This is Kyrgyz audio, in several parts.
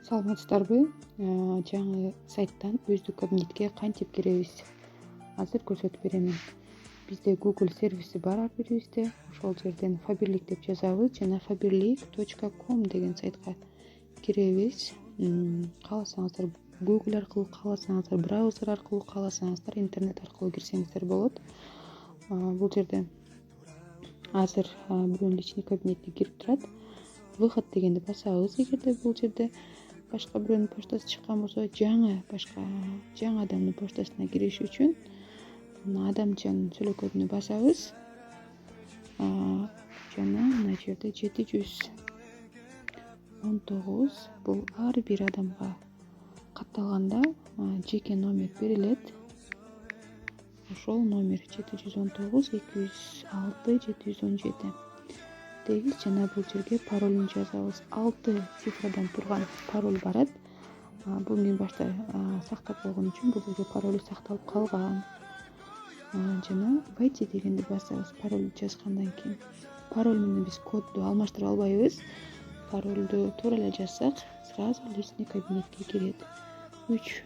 Саламатсыздарбы? Жаңы сайттан өздүк кабинетке кантип киребиз? Азыр көрсөтүп берем. Бизде Google сервиси бар ар бирибизде. Ошол жерден Faberlic деп жазабыз жана faberlic.com деген сайтка киребиз. Кааласаңыздар Google аркылуу, кааласаңыздар браузер аркылуу, кааласаңыздар интернет аркылуу кирсеңиздер болот. Бул жерде азыр бирөөнүн личный кабинетине кирип турат. Выход дегенди басабыз эгерде бул жерде башка бирөөнүн поштасы чыккан болсо, жаңы адамдын поштасына кириш үчүн адамчанын сүлөкөтүнө басабыз. Жана мына жерде 719 бул ар бир адамга катталганда жеке номер берилет. Ошол номер 719 206 717 дейбиз жана бул жерге паролун жазабыз. 6 цифрадан турган пароль барат. Бул мен башта сактап койгон үчүн бул жерге пароль сакталып калган. Жана войти дегенди басабыз пароль жазгандан кийин. Пароль менен биз кодду алмаштыра албайбыз. Паролду туура эле жазсак, сразу личный кабинетке кирет. 3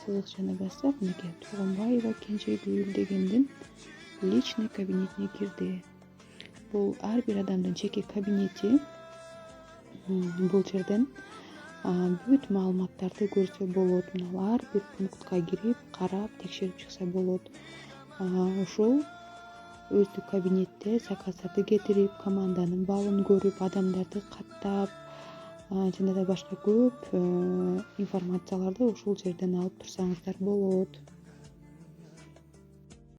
сызыкчаны бассак, мынакей Тургунбаева Кенжегүл дегендин личный кабинетине кирди. Бул ар бир адамдын жеке кабинети. Бул жерден бүт маалыматтарды көрсө болот. Мына ар бир пунктка кирип, карап, текшерип чыкса болот. Ошол өздүк кабинетте заказдарды кетирип, команданын балын көрүп, адамдарды каттап, жана да башка көп информацияларды ушул жерден алып турсаңыздар болот.